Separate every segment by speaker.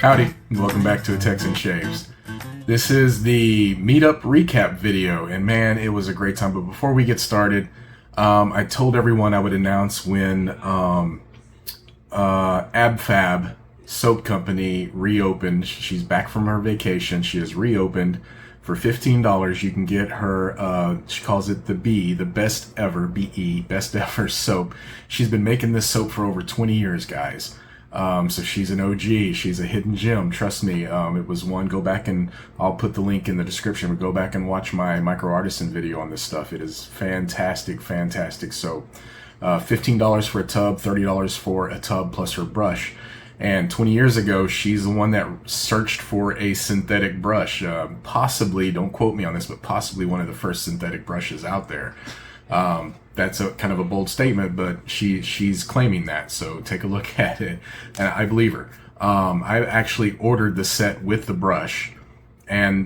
Speaker 1: Howdy, and welcome back to A Texan Shaves. This is the Meetup recap video, and man, it was a great time. But before we get started, I told everyone I would announce when AbFab soap company reopened. She's back from her vacation. She has reopened. For $15, you can get her, she calls it the B, the best ever, B-E, best ever soap. She's been making this soap for over 20 years, guys. So she's an OG. She's a hidden gem. Trust me. It was one. Go back and I'll put the link in the description. But go back and watch my micro artisan video on this stuff. It is fantastic, fantastic soap. $15 for a tub, $30 for a tub plus her brush. And 20 years ago, she's the one that searched for a synthetic brush. Possibly, don't quote me on this, but possibly one of the first synthetic brushes out there. That's a kind of a bold statement, but she's claiming that. So take a look at it, and I believe her. I actually ordered the set with the brush, and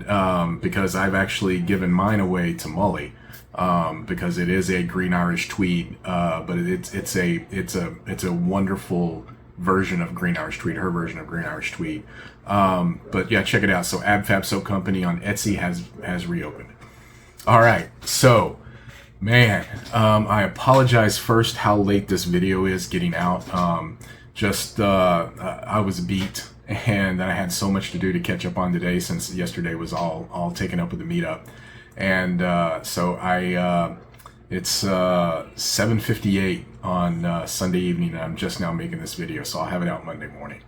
Speaker 1: because I've actually given mine away to Molly, because it is a green Irish tweed, but it's a wonderful version of green Irish tweed, her version of green Irish tweed. But yeah, check it out. So AbFab Soap Company on Etsy has reopened. All right, so. Man, I apologize first how late this video is getting out. I was beat, and I had so much to do to catch up on today since yesterday was all taken up with the meetup. And so it's 7:58 on Sunday evening, and I'm just now making this video, so I'll have it out Monday morning.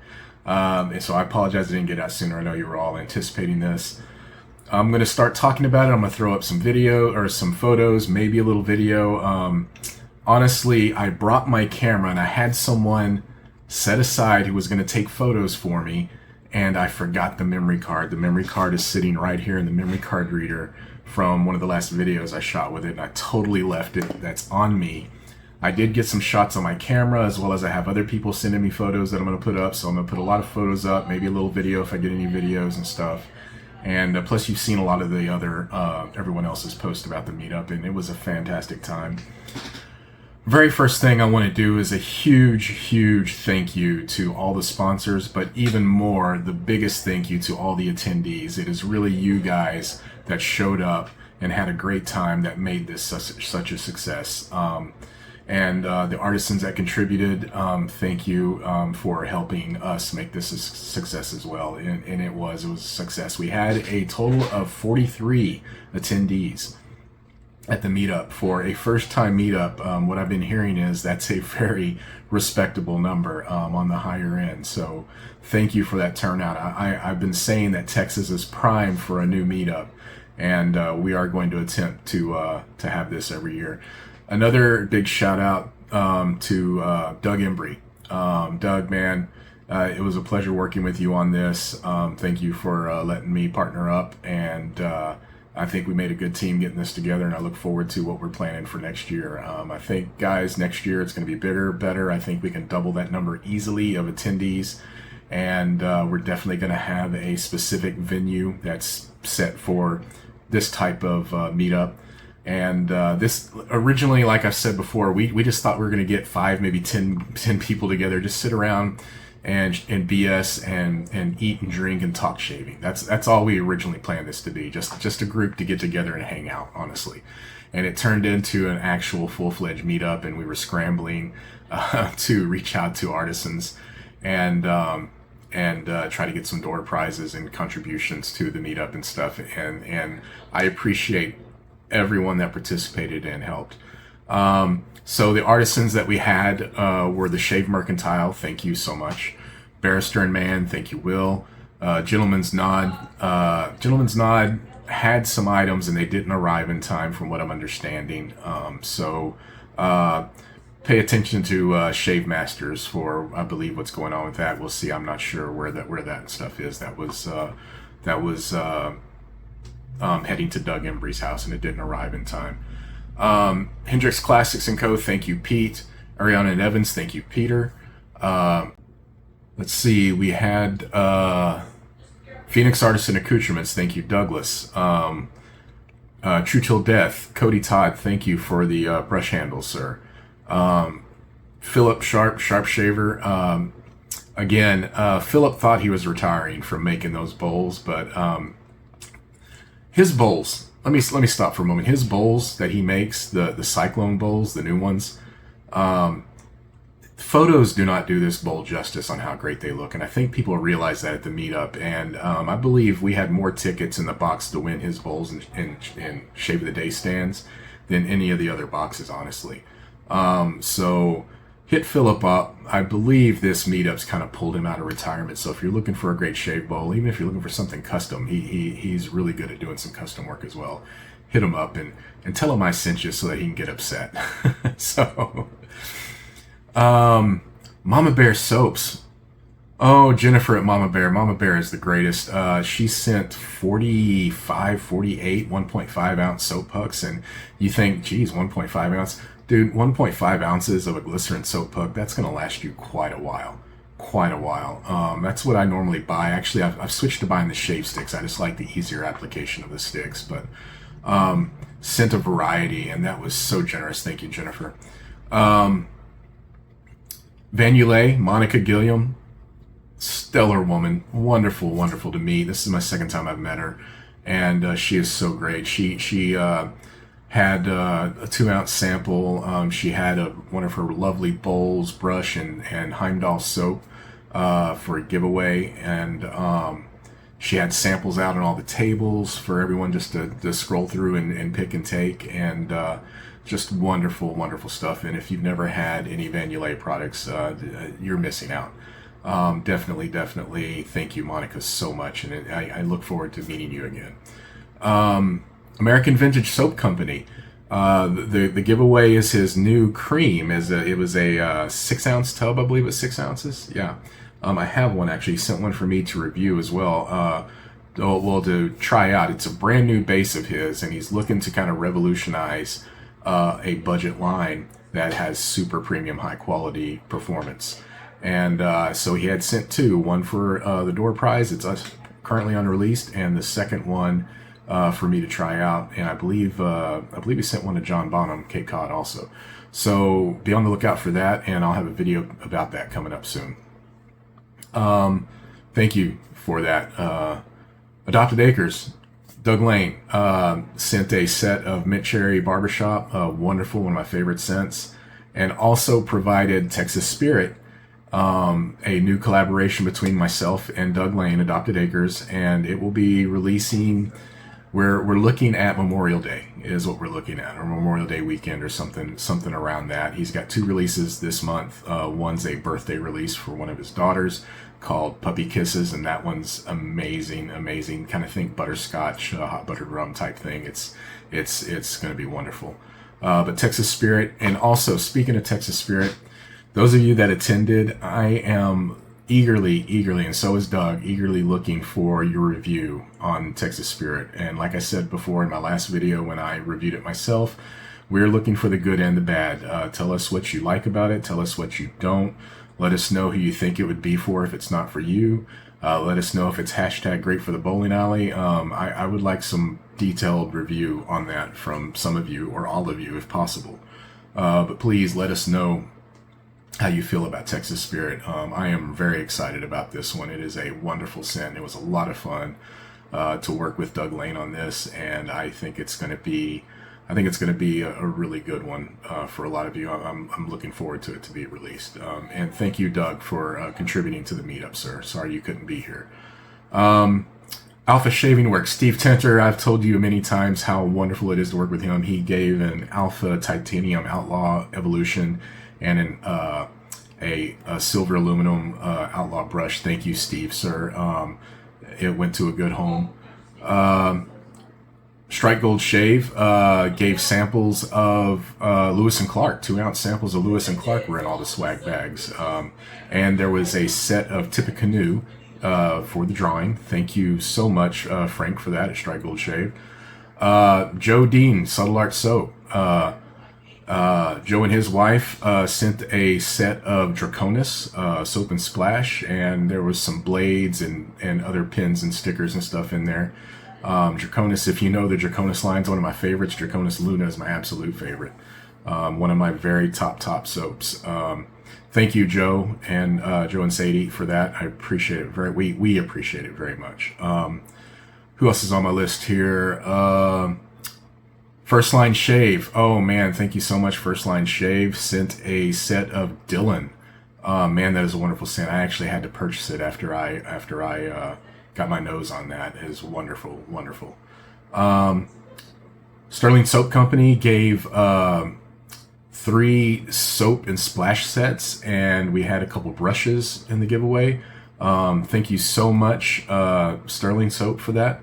Speaker 1: And so I apologize I didn't get out sooner. I know you were all anticipating this. I'm going to start talking about it. I'm going to throw up some video or some photos, maybe a little video. Honestly, I brought my camera and I had someone set aside who was going to take photos for me, and I forgot the memory card. The memory card is sitting right here in the memory card reader from one of the last videos I shot with it, and I totally left it. That's on me. I did get some shots on my camera, as well as I have other people sending me photos that I'm going to put up. So I'm going to put a lot of photos up, maybe a little video if I get any videos and stuff. And plus, you've seen a lot of the other, everyone else's post about the meetup, and it was a fantastic time. Very first thing I want to do is a huge, huge thank you to all the sponsors, but even more, the biggest thank you to all the attendees. It is really you guys that showed up and had a great time that made this such a success. And the artisans that contributed, thank you for helping us make this a success as well. And it was a success. We had a total of 43 attendees at the meetup. For a first-time meetup, what I've been hearing is that's a very respectable number on the higher end. So thank you for that turnout. I've been saying that Texas is prime for a new meetup, and we are going to attempt to have this every year. Another big shout out to Doug Embry. Doug, man, it was a pleasure working with you on this. Thank you for letting me partner up, and I think we made a good team getting this together, and I look forward to what we're planning for next year. I think, guys, next year it's going to be bigger, better. I think we can double that number easily of attendees, and we're definitely going to have a specific venue that's set for this type of meetup. And this originally, like I've said before, we just thought we were going to get 5, maybe 10 people together, just sit around and BS and eat and drink and talk shaving. That's all we originally planned this to be, just a group to get together and hang out, honestly. And it turned into an actual full-fledged meetup, and we were scrambling to reach out to artisans and try to get some door prizes and contributions to the meetup and stuff. And I appreciate everyone that participated and helped. So the artisans that we had were the Shave Mercantile, thank you so much. Barrister and Man, thank you, Will. Gentleman's Nod. Gentleman's Nod had some items and they didn't arrive in time from what I'm understanding. So pay attention to Shave Masters for, I believe, what's going on with that. We'll see. I'm not sure where that stuff is. That was heading to Doug Embry's house, and it didn't arrive in time. Hendrix Classics & Co., thank you, Pete. Ariana and Evans, thank you, Peter. Let's see, we had Phoenix Artisan Accoutrements, thank you, Douglas. True Till Death, Cody Todd, thank you for the brush handle, sir. Philip Sharp, Sharp Shaver, Again, Philip thought he was retiring from making those bowls, but his bowls. Let me stop for a moment. His bowls that he makes, the Cyclone bowls, the new ones. Photos do not do this bowl justice on how great they look, and I think people realize that at the meetup. And I believe we had more tickets in the box to win his bowls and Shave of the Day stands than any of the other boxes, honestly. So hit Philip up. I believe this meetup's kind of pulled him out of retirement. So if you're looking for a great shave bowl, even if you're looking for something custom, he's really good at doing some custom work as well. Hit him up and tell him I sent you so that he can get upset. So, Mama Bear soaps. Oh, Jennifer at Mama Bear. Mama Bear is the greatest. She sent 48 1.5 ounce soap pucks, and you think, geez, 1.5 ounce. Dude, 1.5 ounces of a glycerin soap puck, that's going to last you quite a while. That's what I normally buy. Actually, I've switched to buying the shave sticks. I just like the easier application of the sticks, but sent a variety, and that was so generous. Thank you, Jennifer. Vanulay, Monica Gilliam, stellar woman, wonderful to meet. This is my second time I've met her, and she is so great. She had a 2-ounce sample. She had one of her lovely bowls, brush, and Heimdall soap for a giveaway, and she had samples out on all the tables for everyone just to scroll through and pick and take, and just wonderful stuff. And if you've never had any Vanulay products, you're missing out. Definitely thank you, Monica, so much, and I look forward to meeting you again. American Vintage Soap Company. The giveaway is his new cream. It was a 6-ounce tub, I believe it's 6 ounces. Yeah, I have one actually. He sent one for me to review as well. To try out. It's a brand new base of his, and he's looking to kind of revolutionize a budget line that has super premium, high quality performance. And so he had sent two. One for the door prize. It's currently unreleased, and the second one for me to try out. And I believe he sent one to John Bonham, Cape Cod, also. So be on the lookout for that, and I'll have a video about that coming up soon. Thank you for that. Adopted Acres, Doug Lane sent a set of Mint Cherry Barbershop, wonderful, one of my favorite scents, and also provided Texas Spirit, a new collaboration between myself and Doug Lane, Adopted Acres, and it will be releasing. We're looking at Memorial Day is what we're looking at, or Memorial Day weekend, or something around that. He's got 2 releases this month. One's a birthday release for one of his daughters called Puppy Kisses, and that one's amazing. Kind of think butterscotch, hot buttered rum type thing. It's going to be wonderful. But Texas Spirit, and also speaking of Texas Spirit, those of you that attended, I am eagerly, and so is Doug, eagerly looking for your review on Texas Spirit. And like I said before in my last video when I reviewed it myself, we're looking for the good and the bad. Tell us what you like about it. Tell us what you don't. Let us know who you think it would be for if it's not for you. Let us know if it's hashtag great for the bowling alley. I would like some detailed review on that from some of you, or all of you if possible. But please let us know how you feel about Texas Spirit. I am very excited about this one. It is a wonderful scent. It was a lot of fun to work with Doug Lane on this, and I think it's going to be a really good one for a lot of you. I'm looking forward to it to be released. And thank you, Doug, for contributing to the meetup, sir. Sorry you couldn't be here. Alpha Shaving Works, Steve Tenter. I've told you many times how wonderful it is to work with him. He gave an Alpha Titanium Outlaw Evolution and a silver aluminum Outlaw brush. Thank you, Steve, sir. It went to a good home. Strike Gold Shave gave samples of Lewis and Clark. 2-ounce samples of Lewis and Clark were in all the swag bags. And there was a set of Tippecanoe for the drawing. Thank you so much, Frank, for that at Strike Gold Shave. Joe Dean, Subtle Art Soap. Joe and his wife sent a set of Draconis soap and splash, and there was some blades and other pins and stickers and stuff in there. Draconis, if you know the Draconis line, is one of my favorites. Draconis Luna is my absolute favorite. One of my very top soaps. thank you, Joe and Sadie, for that. I appreciate it we appreciate it very much. Who else is on my list here? First Line Shave. Oh man, thank you so much. First Line Shave sent a set of Dylan. Man, that is a wonderful scent. I actually had to purchase it after I got my nose on that. It is wonderful, wonderful. Sterling Soap Company gave 3 soap and splash sets, and we had a couple brushes in the giveaway. Thank you so much, Sterling Soap, for that.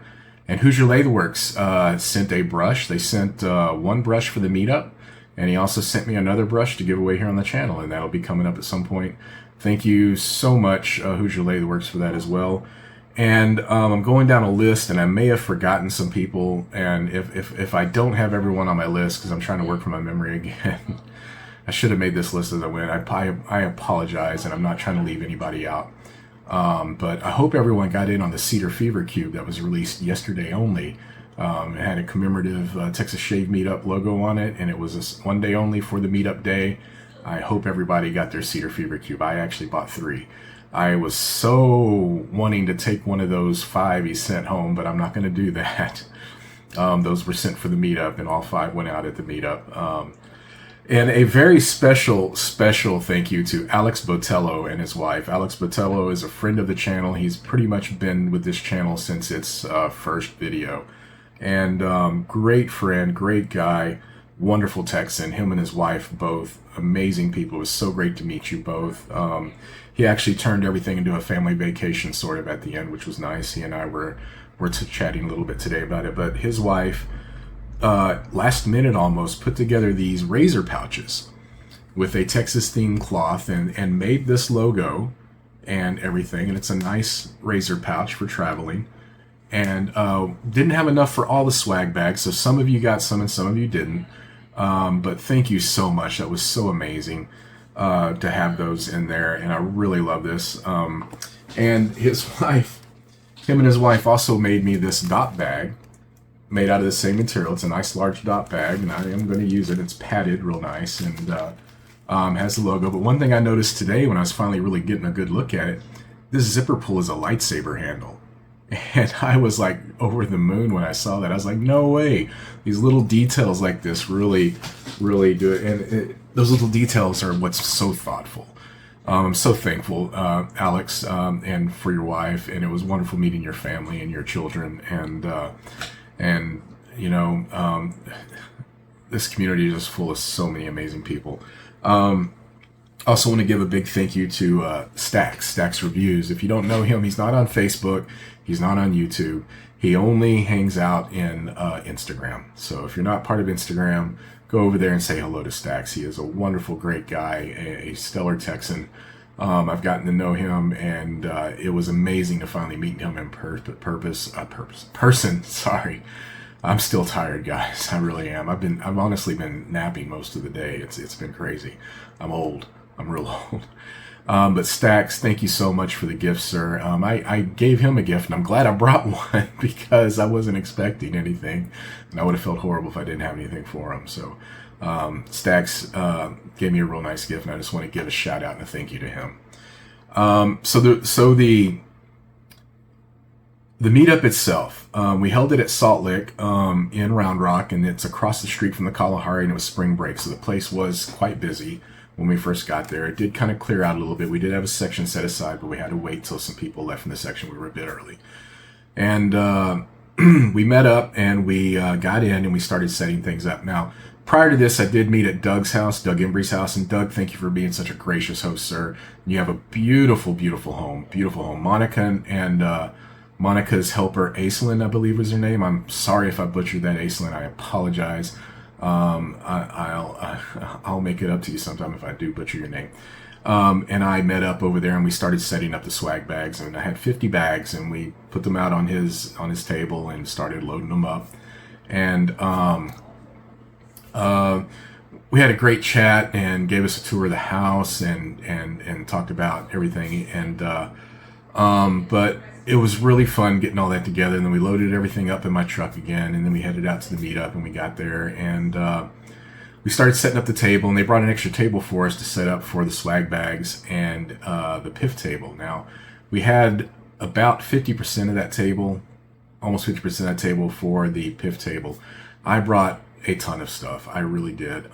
Speaker 1: And Hoosier Latherworks sent a brush. They sent 1 brush for the meetup, and he also sent me another brush to give away here on the channel, and that'll be coming up at some point. Thank you so much, Hoosier Latherworks, for that as well. And I'm going down a list, and I may have forgotten some people, and if I don't have everyone on my list, because I'm trying to work from my memory again, I should have made this list as I went. I apologize, and I'm not trying to leave anybody out. But I hope everyone got in on the Cedar Fever Cube that was released yesterday only. It had a commemorative Texas Shave Meetup logo on it, and it was one day only for the meetup day. I hope everybody got their Cedar Fever Cube. I actually bought 3. I was so wanting to take one of those 5 he sent home, but I'm not going to do that. Those were sent for the meetup, and all 5 went out at the meetup. And a very special thank you to Alex Botello and his wife. Alex Botello is a friend of the channel. He's pretty much been with this channel since its first video. And great friend, great guy, wonderful Texan. Him and his wife, both amazing people. It was so great to meet you both. He actually turned everything into a family vacation sort of at the end, which was nice. He and I were chatting a little bit today about it. But his wife, last minute almost, put together these razor pouches with a Texas themed cloth and made this logo and everything. And it's a nice razor pouch for traveling. And didn't have enough for all the swag bags, so some of you got some and some of you didn't. But thank you so much. That was so amazing to have those in there, and I really love this. And him and his wife also made me this dot bag made out of the same material. It's a nice large dot bag, and I am going to use it. It's padded real nice and has the logo. But one thing I noticed today when I was finally really getting a good look at it, this zipper pull is a lightsaber handle. And I was like over the moon when I saw that. I was like, no way. These little details like this really do it. And those little details are what's so thoughtful. I'm so thankful, Alex, and for your wife. And it was wonderful meeting your family and your children. And you know, this community is just full of so many amazing people. Also want to give a big thank you to Stacks Reviews. If you don't know him, he's not on Facebook. He's not on YouTube. He only hangs out in Instagram. So if you're not part of Instagram, go over there and say hello to Stacks. He is a wonderful, great guy, a stellar Texan. I've gotten to know him, and it was amazing to finally meet him in person. Sorry, I'm still tired, guys. I really am. I've honestly been napping most of the day. It's been crazy. I'm old. I'm real old. But Stacks, thank you so much for the gift, sir. I gave him a gift, and I'm glad I brought one because I wasn't expecting anything, and I would have felt horrible if I didn't have anything for him. So Stacks gave me a real nice gift, and I just want to give a shout out and a thank you to him. So the meetup itself, we held it at Salt Lick in Round Rock, and it's across the street from the Kalahari, and it was spring break, so the place was quite busy when we first got there. It did kind of clear out a little bit. We did have a section set aside, but we had to wait till some people left in the section. We were a bit early. And we met up, and we got in, and we started setting things up. Now, prior to this, I did meet at Doug's house, Doug Embry's house. And Doug, thank you for being such a gracious host, sir. You have a beautiful, beautiful home. Beautiful home. Monica and Monica's helper, Aislinn, I believe was her name. I'm sorry if I butchered that, Aislinn. I apologize. I'll make it up to you sometime if I do butcher your name. And I met up over there, and we started setting up the swag bags, and I had 50 bags, and we put them out on his table and started loading them up. And we had a great chat and gave us a tour of the house and talked about everything. And but it was really fun getting all that together. And then we loaded everything up in my truck again, and then we headed out to the meetup, and we got there. And we started setting up the table, and they brought an extra table for us to set up for the swag bags and the piff table. Now, we had about 50% of that table, almost 50% of that table for the piff table. I brought a ton of stuff. I really did.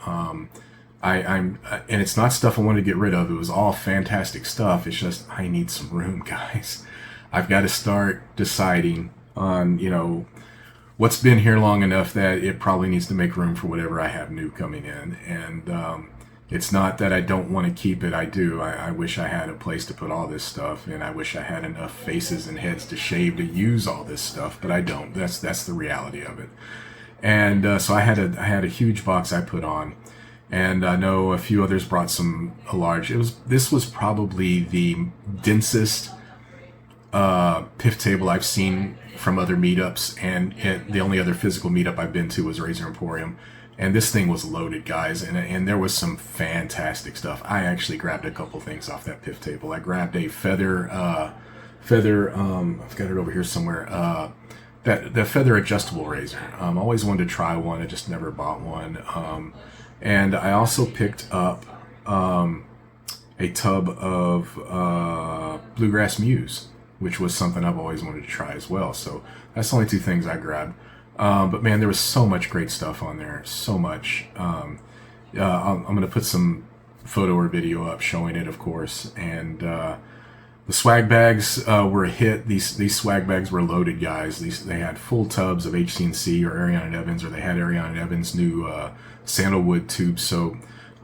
Speaker 1: And it's not stuff I wanted to get rid of. It was all fantastic stuff. It's just I need some room, guys. I've got to start deciding on, what's been here long enough that it probably needs to make room for whatever I have new coming in. And it's not that I don't want to keep it. I do. I wish I had a place to put all this stuff, and I wish I had enough faces and heads to shave to use all this stuff, but I don't. That's the reality of it. And so I had a huge box I put on. And I know a few others brought a large. This was probably the densest piff table I've seen from other meetups, and the only other physical meetup I've been to was Razor Emporium, and this thing was loaded, guys, and there was some fantastic stuff. I actually grabbed a couple things off that piff table. I grabbed a feather. I've got it over here somewhere. That feather adjustable razor. Always wanted to try one. I just never bought one. And I also picked up a tub of Bluegrass Muse, which was something I've always wanted to try as well. So that's the only two things I grabbed. But man, there was so much great stuff on there. So much. I'm going to put some photo or video up showing it, of course. And the swag bags were a hit. These swag bags were loaded, guys. They had full tubs of HC&C or Ariana and Evans, or they had Ariana and Evans' new sandalwood tubes. So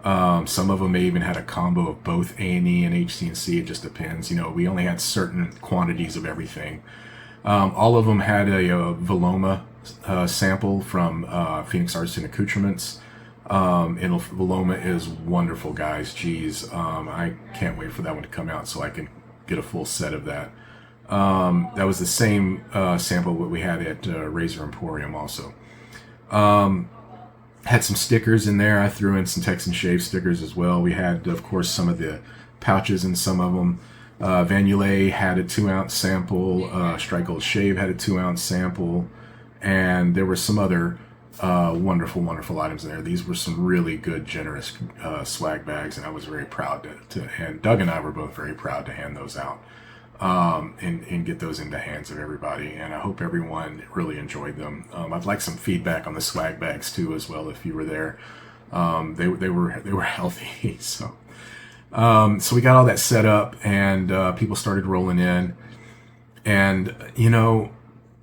Speaker 1: some of them may even had a combo of both A&E and HC&C. It just depends. We only had certain quantities of everything. All of them had a Veloma sample from Phoenix Artisan Accoutrements. And Veloma is wonderful, guys. Geez, I can't wait for that one to come out so I can get a full set of that. That was the same sample what we had at Razor Emporium also. Had some stickers in there. I threw in some Texan Shave stickers as well. We had, of course, some of the pouches in some of them. Vanulay had a 2-ounce sample. Strike Gold Shave had a 2-ounce sample. And there were some other wonderful items in there. These were some really good, generous swag bags, and I was very proud and Doug and I were both very proud to hand those out and get those into the hands of everybody. And I hope everyone really enjoyed them. I'd like some feedback on the swag bags too, as well, if you were there. They were healthy, so we got all that set up, and people started rolling in, and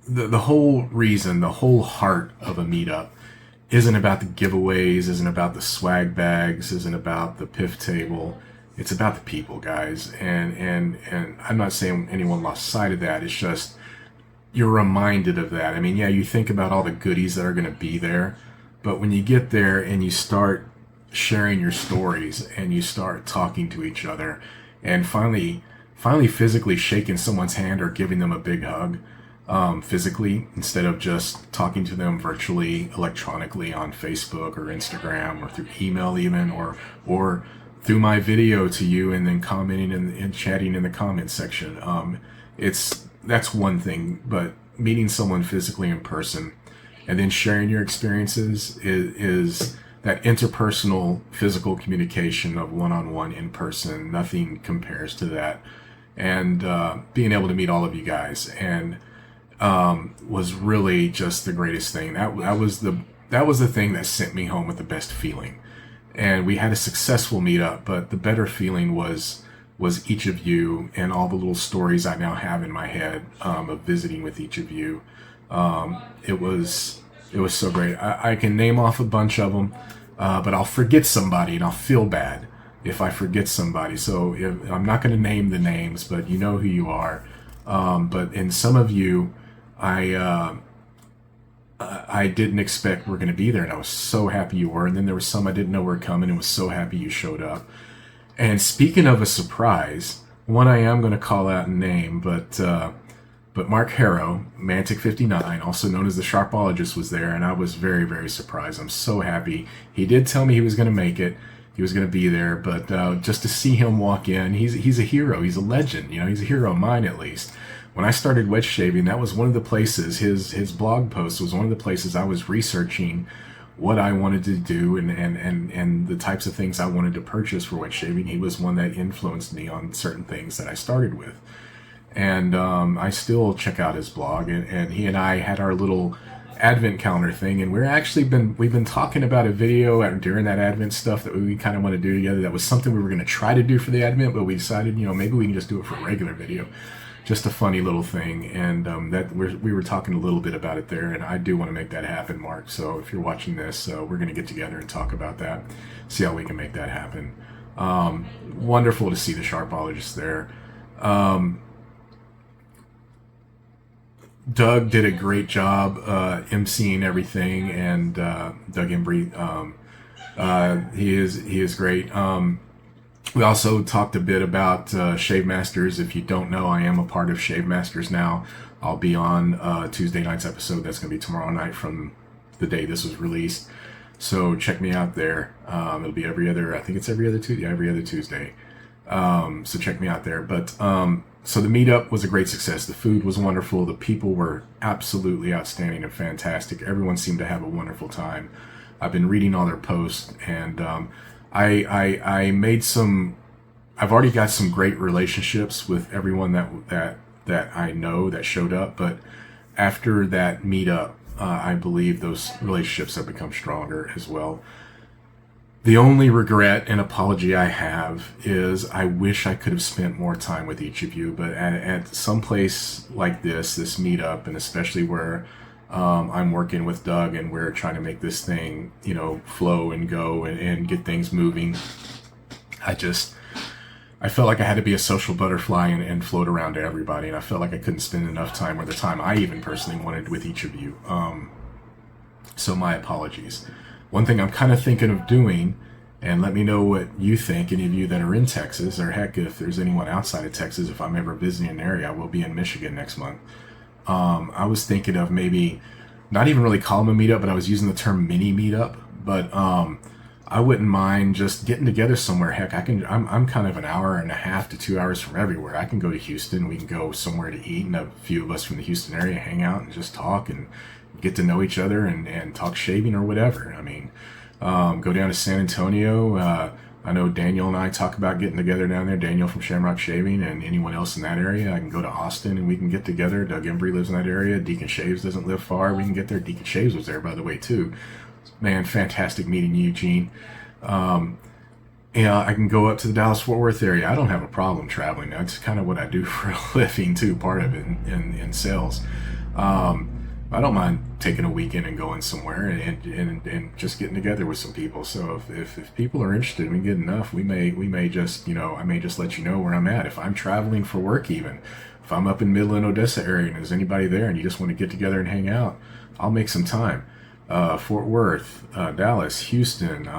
Speaker 1: the whole reason, the whole heart of a meetup isn't about the giveaways, isn't about the swag bags, isn't about the piff table. It's about the people, guys. And I'm not saying anyone lost sight of that. It's just you're reminded of that. I mean, yeah, you think about all the goodies that are going to be there, but when you get there and you start sharing your stories and you start talking to each other and finally physically shaking someone's hand or giving them a big hug, physically, instead of just talking to them virtually, electronically on Facebook or Instagram or through email even, or through my video to you and then commenting and chatting in the comment section. That's one thing, but meeting someone physically in person and then sharing your experiences is that interpersonal physical communication of one-on-one in person. Nothing compares to that. And being able to meet all of you guys and was really just the greatest thing. That was the thing that sent me home with the best feeling. And we had a successful meetup, but the better feeling was each of you and all the little stories I now have in my head of visiting with each of you. It was so great. I can name off a bunch of them, but I'll forget somebody and I'll feel bad if I forget somebody. So I'm not going to name the names, but you know who you are. But in some of you, I didn't expect were going to be there, and I was so happy you were. And then there were some I didn't know were coming, and was so happy you showed up. And speaking of a surprise, one I am going to call out and name, but Mark Harrow, Mantic59, also known as the Sharpologist, was there, and I was very, very surprised. I'm so happy. He did tell me he was going to make it. He was going to be there, but just to see him walk in, he's a hero. He's a legend. He's a hero of mine, at least. When I started wedge shaving, that was one of the places, his blog post was one of the places I was researching what I wanted to do and the types of things I wanted to purchase for wet shaving. He was one that influenced me on certain things that I started with. And I still check out his blog, and he and I had our little advent calendar thing, and we've been talking about a video during that advent stuff that we kind of want to do together. That was something we were going to try to do for the advent, but we decided, maybe we can just do it for a regular video, just a funny little thing. And that we were talking a little bit about it there, and I do want to make that happen, Mark. So if you're watching this, we're going to get together and talk about that, see how we can make that happen. Wonderful to see the Sharpologist there. Doug did a great job emceeing everything, and Doug Embry, he is great. We also talked a bit about Shave Masters. If you don't know, I am a part of Shave Masters now. I'll be on Tuesday night's episode. That's going to be tomorrow night from the day this was released. So check me out there. It'll be every other Tuesday. Yeah, every other Tuesday. So check me out there. But so the meetup was a great success. The food was wonderful. The people were absolutely outstanding and fantastic. Everyone seemed to have a wonderful time. I've been reading all their posts, and I made some. I've already got some great relationships with everyone that I know that showed up. But after that meetup, I believe those relationships have become stronger as well. The only regret and apology I have is I wish I could have spent more time with each of you, but at some place like this meetup, and especially where I'm working with Doug and we're trying to make this thing, flow and go and get things moving, I felt like I had to be a social butterfly and float around to everybody, and I felt like I couldn't spend enough time, or the time I even personally wanted, with each of you. So my apologies. One thing I'm kind of thinking of doing, and let me know what you think, any of you that are in Texas, or heck, if there's anyone outside of Texas, if I'm ever visiting an area, I will be in Michigan next month. I was thinking of maybe not even really calling them a meetup, but I was using the term mini meetup. But I wouldn't mind just getting together somewhere. Heck, I'm kind of an hour and a half to 2 hours from everywhere. I can go to Houston. We can go somewhere to eat, and a few of us from the Houston area hang out and just talk and get to know each other and talk shaving or whatever. I mean, go down to San Antonio. I know Daniel and I talk about getting together down there. Daniel from Shamrock Shaving, and anyone else in that area. I can go to Austin and we can get together. Doug Embry lives in that area. Deacon Shaves doesn't live far. We can get there. Deacon Shaves was there, by the way, too. Man, fantastic meeting you, Eugene. I can go up to the Dallas-Fort Worth area. I don't have a problem traveling. That's kind of what I do for a living, too, part of it in sales. I don't mind taking a weekend and going somewhere and just getting together with some people. So if people are interested and we get enough, we may just, I may just let you know where I'm at. If I'm traveling for work, even if I'm up in Midland, Odessa area, and there's anybody there and you just want to get together and hang out, I'll make some time. Fort Worth, Dallas, Houston,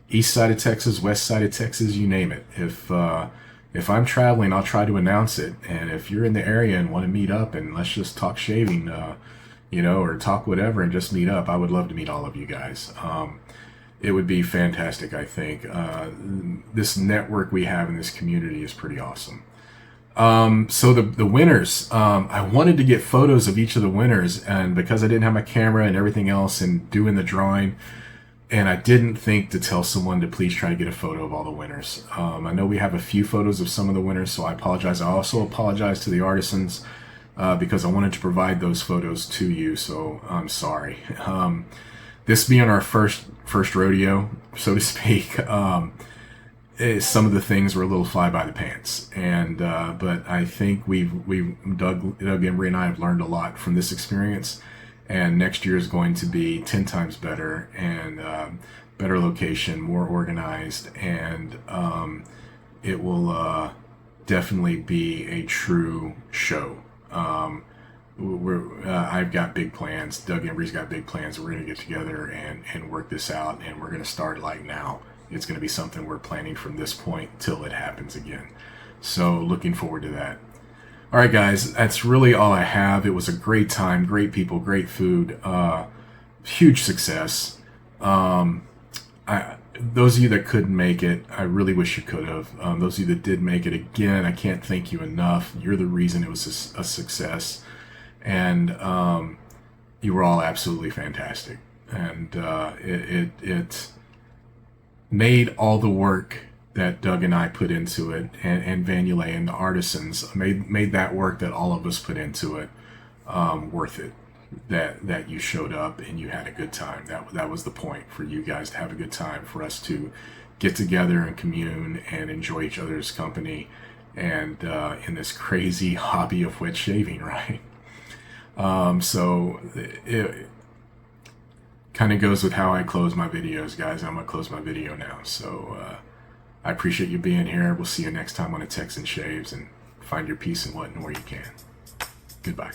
Speaker 1: east side of Texas, west side of Texas, you name it. If I'm traveling, I'll try to announce it. And if you're in the area and want to meet up and let's just talk shaving, or talk whatever and just meet up, I would love to meet all of you guys. It would be fantastic, I think. This network we have in this community is pretty awesome. So the winners, I wanted to get photos of each of the winners, and because I didn't have my camera and everything else and doing the drawing, and I didn't think to tell someone to please try to get a photo of all the winners. I know we have a few photos of some of the winners, so I apologize. I also apologize to the artisans because I wanted to provide those photos to you, so I'm sorry. This being our first rodeo, so to speak, some of the things were a little fly by the pants, and but I think Doug Embry and I have learned a lot from this experience. And next year is going to be 10 times better, and better location, more organized, and it will definitely be a true show. I've got big plans. Doug Embry's got big plans. We're going to get together and work this out, and we're going to start like now. It's going to be something we're planning from this point till it happens again. So looking forward to that. All right, guys, that's really all I have. It was a great time, great people, great food, huge success. Those of you that couldn't make it, I really wish you could have. Those of you that did make it, again, I can't thank you enough. You're the reason it was a success. And you were all absolutely fantastic, and it made all the work that Doug and I put into it, and Vanulay and the Artisans made that work that all of us put into it worth it. That you showed up and you had a good time. That was the point, for you guys to have a good time, for us to get together and commune and enjoy each other's company, and in this crazy hobby of wet shaving, right? So it kind of goes with how I close my videos, guys. I'm gonna close my video now. So I appreciate you being here. We'll see you next time on a Texan Shaves, and find your peace and what and where you can. Goodbye.